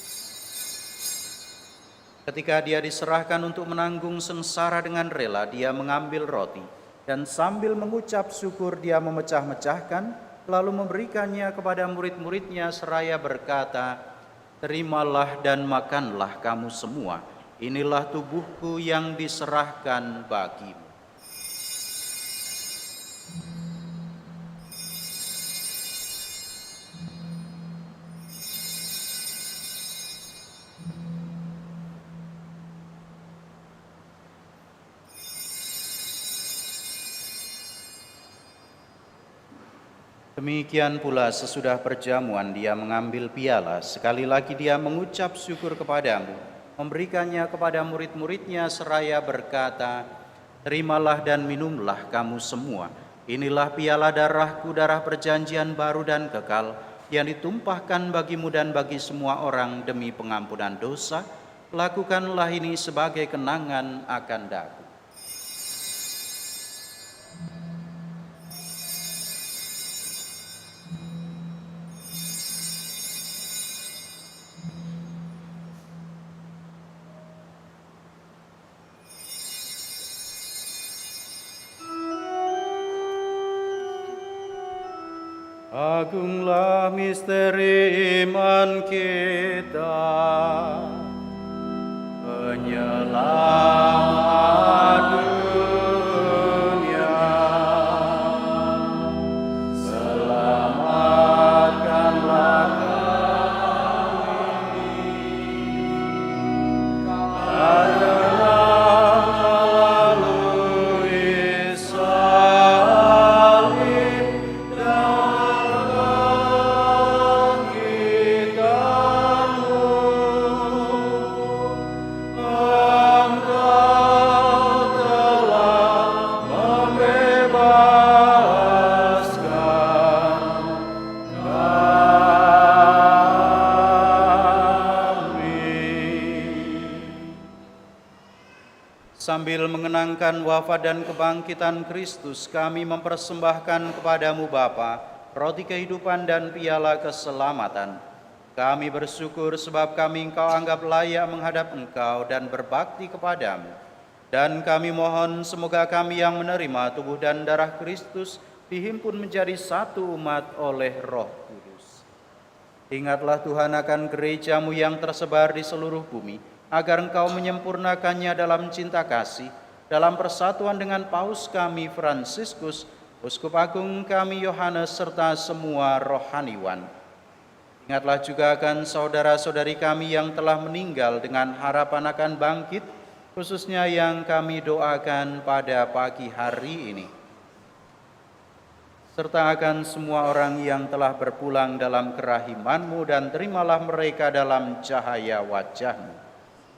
Ketika Dia diserahkan untuk menanggung sengsara dengan rela, Dia mengambil roti, dan sambil mengucap syukur Dia memecah-mecahkan, lalu memberikannya kepada murid-muridnya seraya berkata, "Terimalah dan makanlah kamu semua, inilah tubuhku yang diserahkan bagimu." Demikian pula sesudah perjamuan Dia mengambil piala, sekali lagi Dia mengucap syukur kepadamu, memberikannya kepada murid-muridnya seraya berkata, "Terimalah dan minumlah kamu semua, inilah piala darahku, darah perjanjian baru dan kekal, yang ditumpahkan bagimu dan bagi semua orang demi pengampunan dosa. Lakukanlah ini sebagai kenangan akan daku." Agunglah misteri iman kita, penyelamat dunia. Selamatkanlah kami, karena melalui salib dan bangkitanmu, Engkau telah membebaskan kami. Sambil mengenangkan wafat dan kebangkitan Kristus, kami mempersembahkan kepadamu Bapa, roti kehidupan dan piala keselamatan. Kami bersyukur sebab kami Engkau anggap layak menghadap Engkau dan berbakti kepadamu. Dan kami mohon semoga kami yang menerima tubuh dan darah Kristus dihimpun menjadi satu umat oleh Roh Kudus. Ingatlah Tuhan akan gerejamu yang tersebar di seluruh bumi, agar Engkau menyempurnakannya dalam cinta kasih, dalam persatuan dengan Paus kami Fransiskus, Uskup Agung kami Yohanes, serta semua rohaniwan. Ingatlah juga akan saudara-saudari kami yang telah meninggal dengan harapan akan bangkit, khususnya yang kami doakan pada pagi hari ini. Serta akan semua orang yang telah berpulang dalam kerahiman-Mu, dan terimalah mereka dalam cahaya wajah-Mu.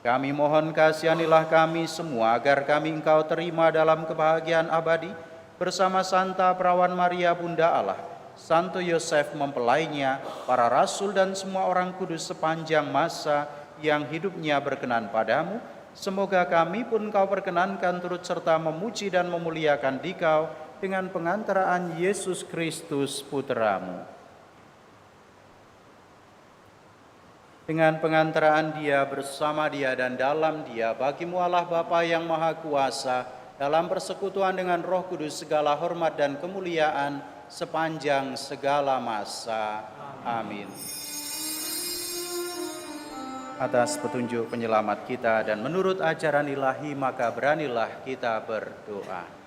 Kami mohon kasihanilah kami semua, agar kami Engkau terima dalam kebahagiaan abadi, bersama Santa Perawan Maria Bunda Allah, Santo Yosef mempelainya, para rasul dan semua orang kudus sepanjang masa yang hidupnya berkenan padamu. Semoga kami pun Kau perkenankan turut serta memuji dan memuliakan Dikau dengan pengantaraan Yesus Kristus Putra-Mu. Dengan pengantaraan Dia, bersama Dia, dan dalam Dia, bagi-Mu Allah Bapa yang Maha Kuasa, dalam persekutuan dengan Roh Kudus segala hormat dan kemuliaan sepanjang segala masa. Amin. Atas petunjuk penyelamat kita dan menurut ajaran ilahi, maka beranilah kita berdoa.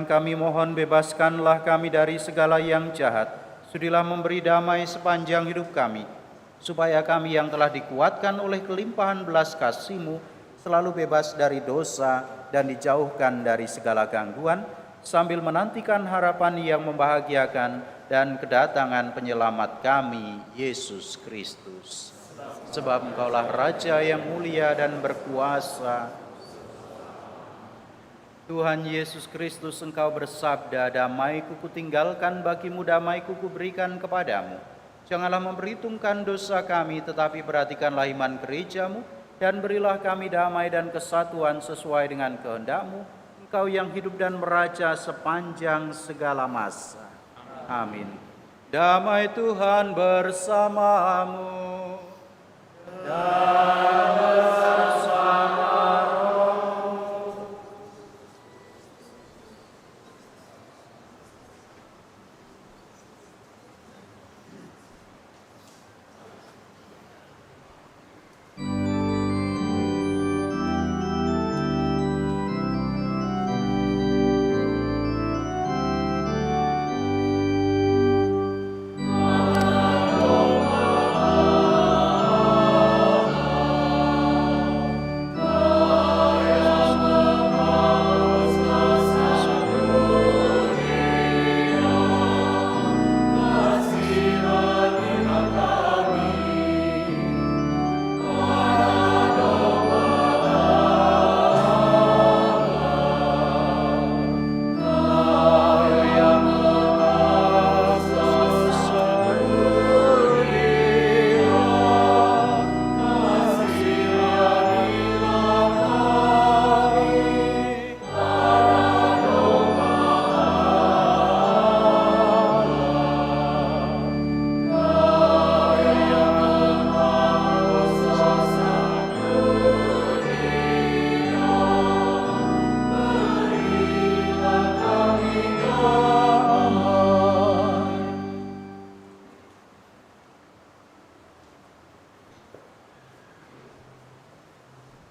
Kami mohon bebaskanlah kami dari segala yang jahat. Sudilah memberi damai sepanjang hidup kami. supaya kami yang telah dikuatkan oleh kelimpahan belas kasih-Mu selalu bebas dari dosa dan dijauhkan dari segala gangguan, sambil menantikan harapan yang membahagiakan dan kedatangan penyelamat kami, Yesus Kristus. Sebab Engkaulah Raja yang mulia dan berkuasa. Tuhan Yesus Kristus, Engkau bersabda, damai-Ku kutinggalkan bagimu, damai-Ku kuberikan kepadamu. Janganlah memperhitungkan dosa kami, tetapi perhatikanlah iman gereja-Mu, dan berilah kami damai dan kesatuan sesuai dengan kehendak-Mu, Engkau yang hidup dan meraja sepanjang segala masa. Amin. Damai Tuhan bersamamu.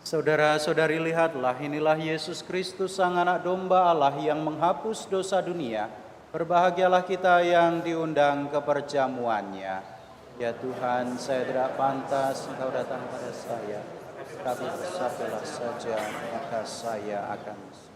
Saudara-saudari, lihatlah, inilah Yesus Kristus, Sang Anak Domba Allah yang menghapus dosa dunia. Berbahagialah kita yang diundang ke perjamuannya. Ya Tuhan, saya tidak pantas Engkau datang pada saya, tapi bersabdalah saja, maka saya akan sembuh.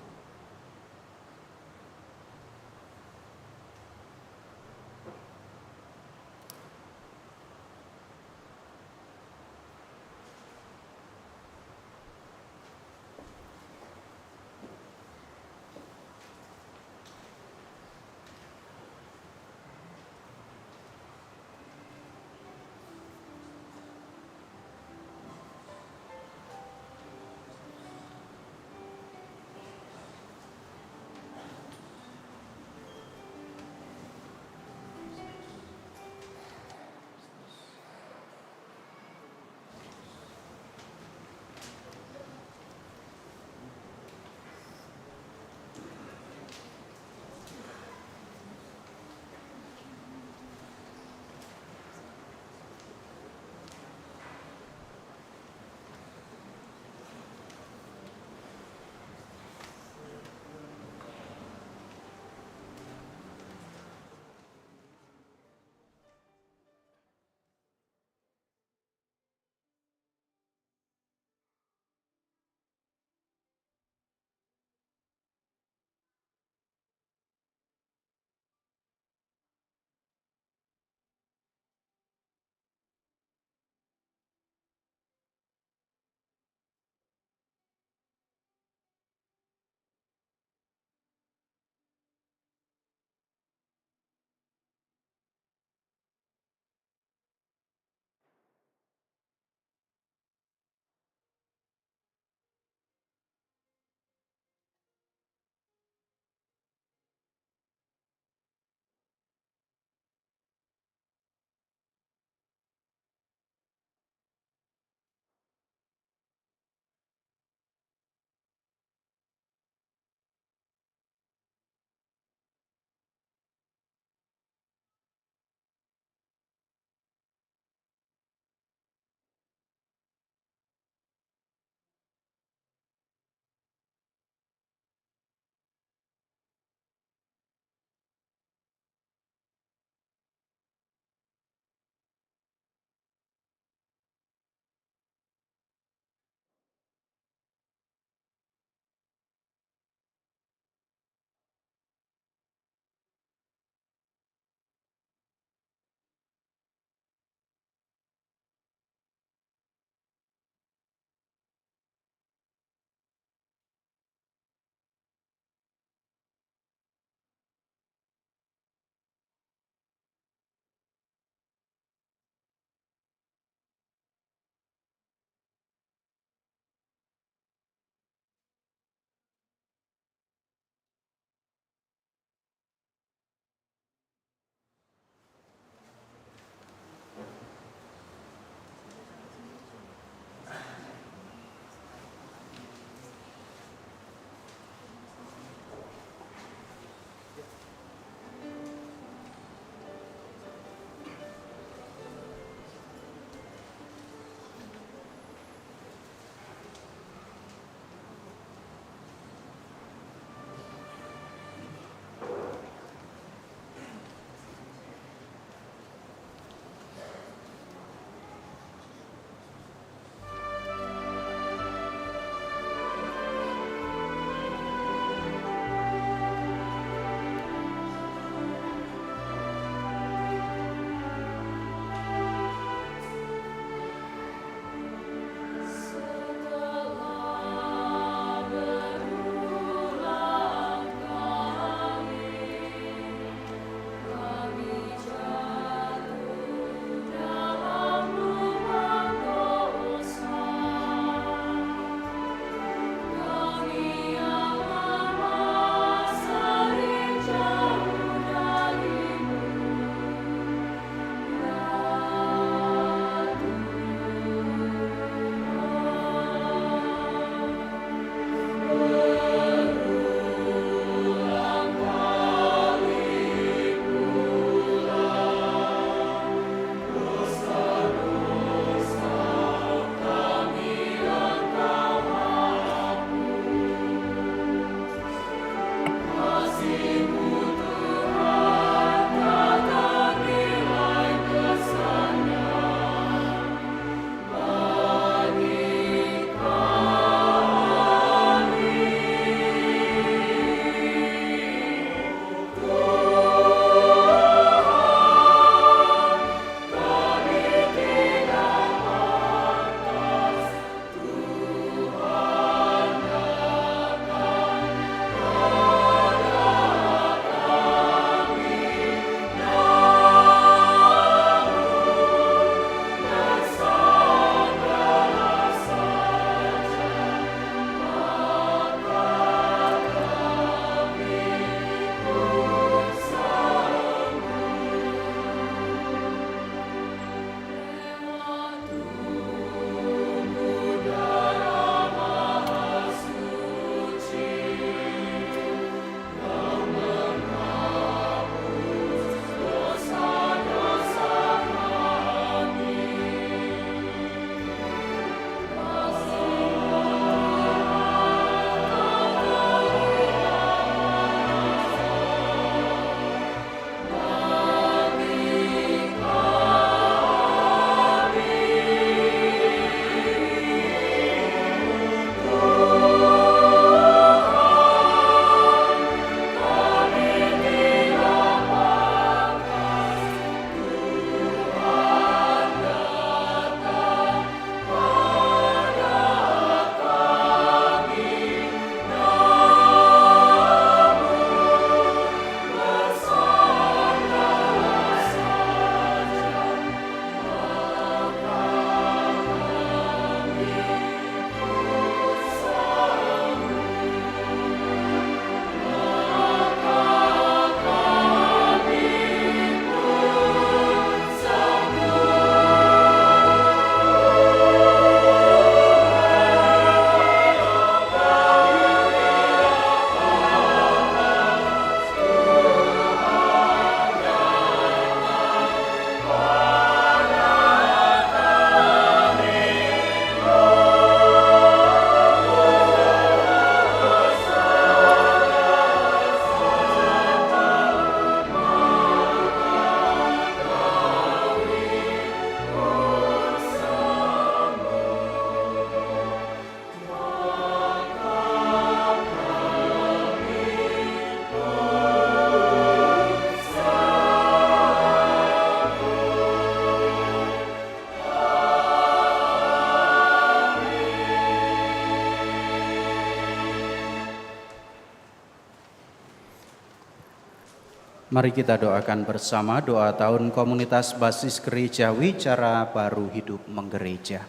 Mari kita doakan bersama doa tahun komunitas basis gerejawi cara baru hidup menggereja.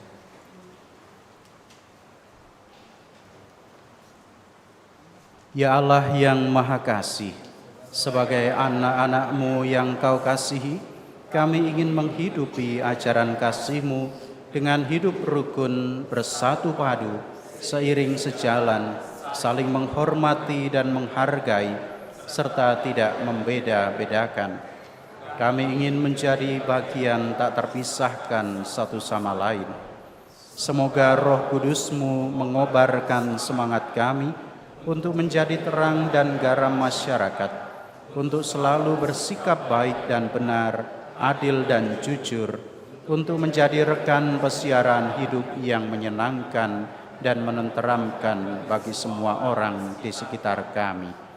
Ya Allah yang Maha Kasih, sebagai anak-anak-Mu yang Kau kasihi, kami ingin menghidupi ajaran kasih-Mu dengan hidup rukun bersatu padu, seiring sejalan, saling menghormati dan menghargai, serta tidak membeda-bedakan. Kami ingin menjadi bagian tak terpisahkan satu sama lain. Semoga Roh Kudus-Mu mengobarkan semangat kami untuk menjadi terang dan garam masyarakat, untuk selalu bersikap baik dan benar, adil dan jujur, untuk menjadi rekan pesiaran hidup yang menyenangkan dan menenteramkan bagi semua orang di sekitar kami.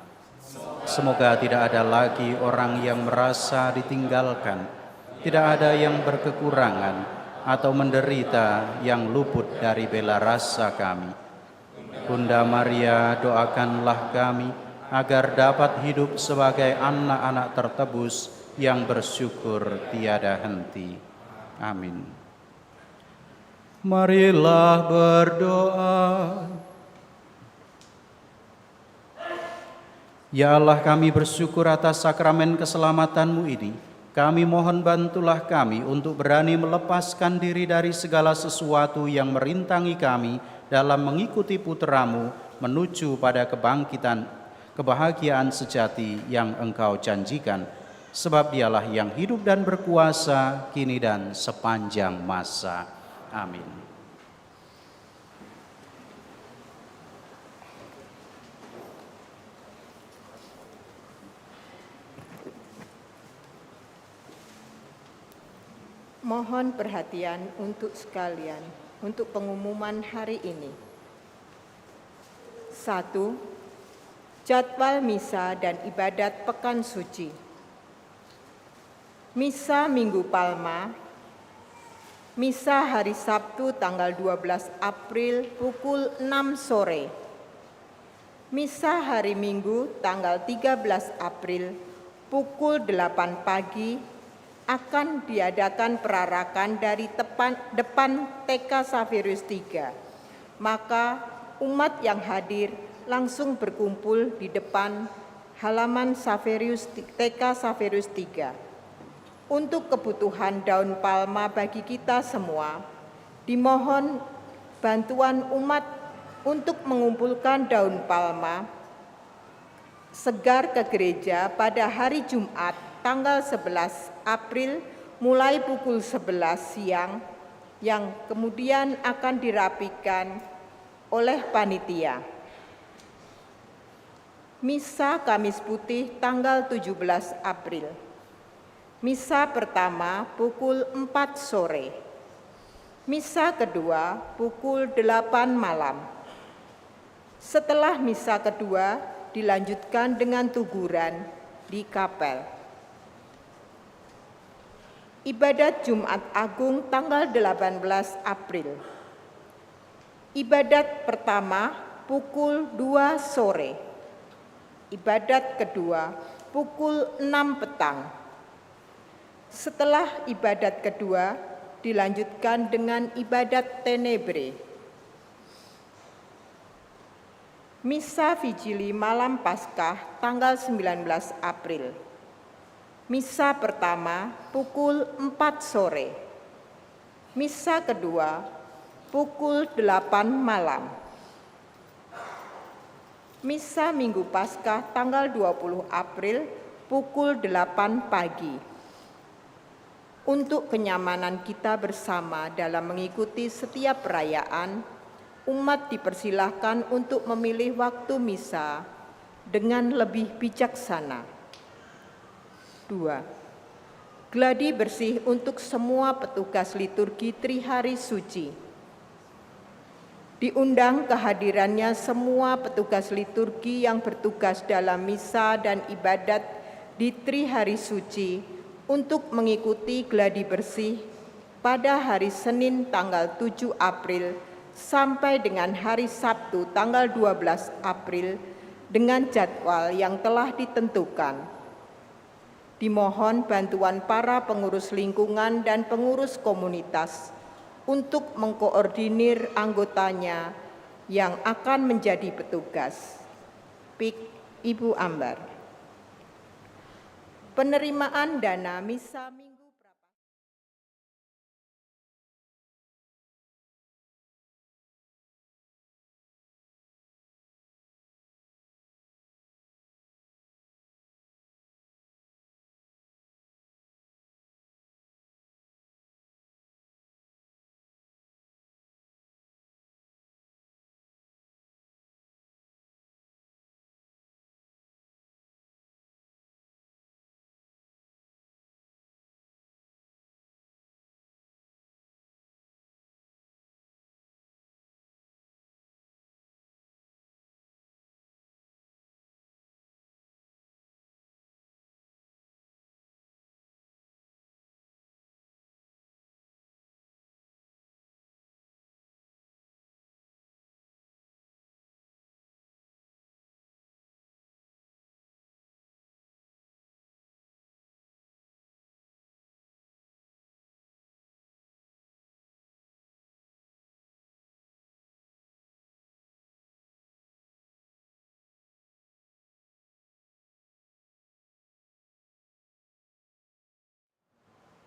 Semoga tidak ada lagi orang yang merasa ditinggalkan, tidak ada yang berkekurangan atau menderita yang luput dari bela rasa kami. Bunda Maria, doakanlah kami agar dapat hidup sebagai anak-anak tertebus yang bersyukur tiada henti. Amin. Marilah berdoa. Ya Allah, kami bersyukur atas sakramen keselamatan-Mu ini. Kami mohon bantulah kami untuk berani melepaskan diri dari segala sesuatu yang merintangi kami dalam mengikuti putra-Mu menuju pada kebangkitan, kebahagiaan sejati yang Engkau janjikan. Sebab Dialah yang hidup dan berkuasa kini dan sepanjang masa. Amin. Mohon perhatian untuk sekalian, untuk pengumuman hari ini. 1. Jadwal misa dan ibadat Pekan Suci. Misa Minggu Palma, misa hari Sabtu tanggal 12 April pukul 6 sore. Misa hari Minggu tanggal 13 April pukul 8 pagi akan diadakan perarakan dari depan TK Xaverius III. Maka umat yang hadir langsung berkumpul di depan halaman TK Xaverius III. Untuk kebutuhan daun palma bagi kita semua, dimohon bantuan umat untuk mengumpulkan daun palma segar ke gereja pada hari Jumat tanggal 11 April mulai pukul 11 siang yang kemudian akan dirapikan oleh panitia. Misa Kamis Putih tanggal 17 April. Misa pertama pukul 4 sore. Misa kedua pukul 8 malam. Setelah misa kedua dilanjutkan dengan tuguran di kapel. Ibadat Jumat Agung tanggal 18 April. Ibadat pertama pukul 2 sore. Ibadat kedua pukul 6 petang. Setelah ibadat kedua dilanjutkan dengan ibadat tenebre. Misa Vigili Malam Paskah tanggal 19 April. Misa pertama pukul 4 sore. Misa kedua pukul 8 malam. Misa Minggu Paskah tanggal 20 April pukul 8 pagi. Untuk kenyamanan kita bersama dalam mengikuti setiap perayaan, umat dipersilahkan untuk memilih waktu misa dengan lebih bijaksana. 2. Gladi bersih untuk semua petugas liturgi Trihari Suci. Diundang kehadirannya semua petugas liturgi yang bertugas dalam misa dan ibadat di Trihari Suci untuk mengikuti gladi bersih pada hari Senin tanggal 7 April sampai dengan hari Sabtu tanggal 12 April dengan jadwal yang telah ditentukan. Dimohon bantuan para pengurus lingkungan dan pengurus komunitas untuk mengkoordinir anggotanya yang akan menjadi petugas. PIK Ibu Ambar. Penerimaan dana misa Minggu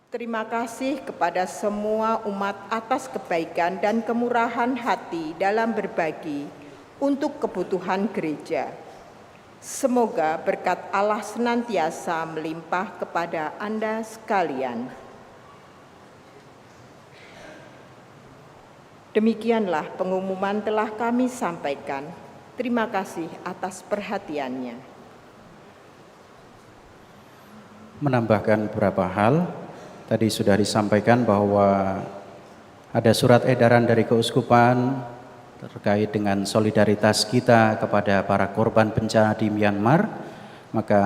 Terima kasih kepada semua umat atas kebaikan dan kemurahan hati dalam berbagi untuk kebutuhan gereja. Semoga berkat Allah senantiasa melimpah kepada Anda sekalian. Demikianlah pengumuman telah kami sampaikan. Terima kasih atas perhatiannya. Menambahkan beberapa hal, tadi sudah disampaikan bahwa ada surat edaran dari keuskupan terkait dengan solidaritas kita kepada para korban bencana di Myanmar. Maka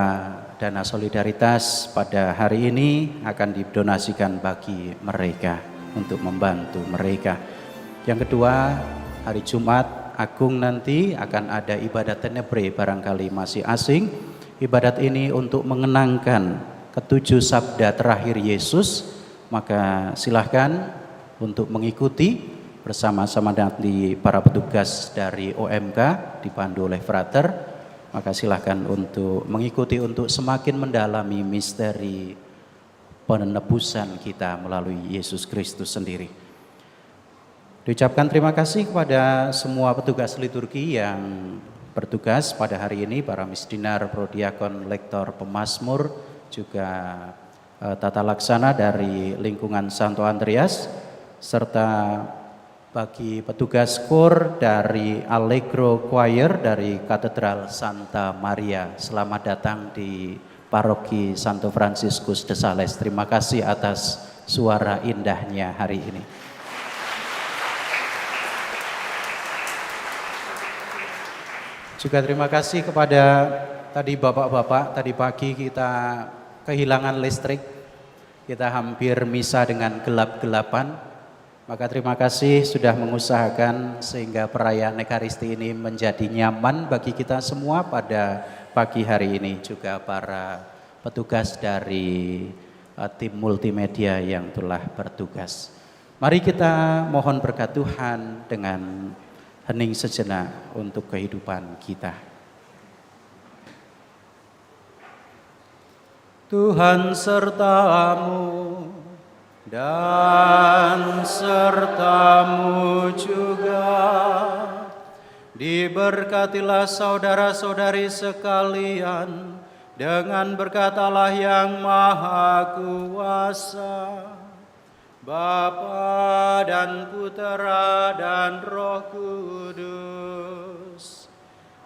dana solidaritas pada hari ini akan didonasikan bagi mereka untuk membantu mereka. Yang kedua, hari Jumat Agung nanti akan ada ibadat tenebre, barangkali masih asing. Ibadat ini untuk mengenangkan ketujuh sabda terakhir Yesus, maka silahkan untuk mengikuti bersama-sama nanti para petugas dari OMK dipandu oleh Frater, maka silahkan untuk mengikuti untuk semakin mendalami misteri penebusan kita melalui Yesus Kristus sendiri. Diucapkan terima kasih kepada semua petugas liturgi yang bertugas pada hari ini, para misdinar, prodiakon, lektor, pemazmur, juga tata laksana dari lingkungan Santo Andreas, serta bagi petugas kor dari Allegro Choir dari Katedral Santa Maria. Selamat datang di Paroki Santo Fransiskus de Sales. Terima kasih atas suara indahnya hari ini. Juga terima kasih kepada tadi bapak-bapak, tadi pagi kita kehilangan listrik, kita hampir misa dengan gelap-gelapan, maka terima kasih sudah mengusahakan sehingga perayaan Ekaristi ini menjadi nyaman bagi kita semua pada pagi hari ini. Juga para petugas dari tim multimedia yang telah bertugas. Mari kita mohon berkat Tuhan dengan hening sejenak untuk kehidupan kita. Tuhan sertamu dan sertamu juga. Diberkatilah saudara-saudari sekalian dengan berkat Allah yang Maha Kuasa, Bapa dan Putera dan Roh Kudus.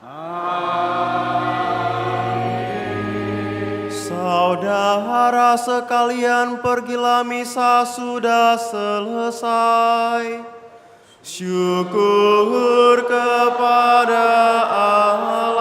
Amin. Saudara sekalian, pergilah, misa sudah selesai. Syukur kepada Allah.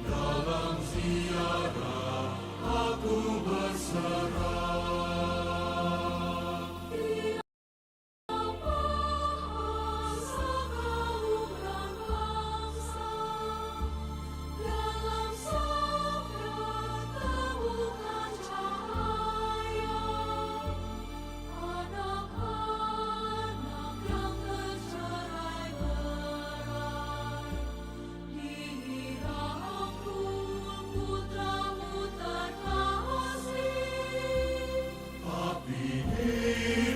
Dalam ziarah aku berserah.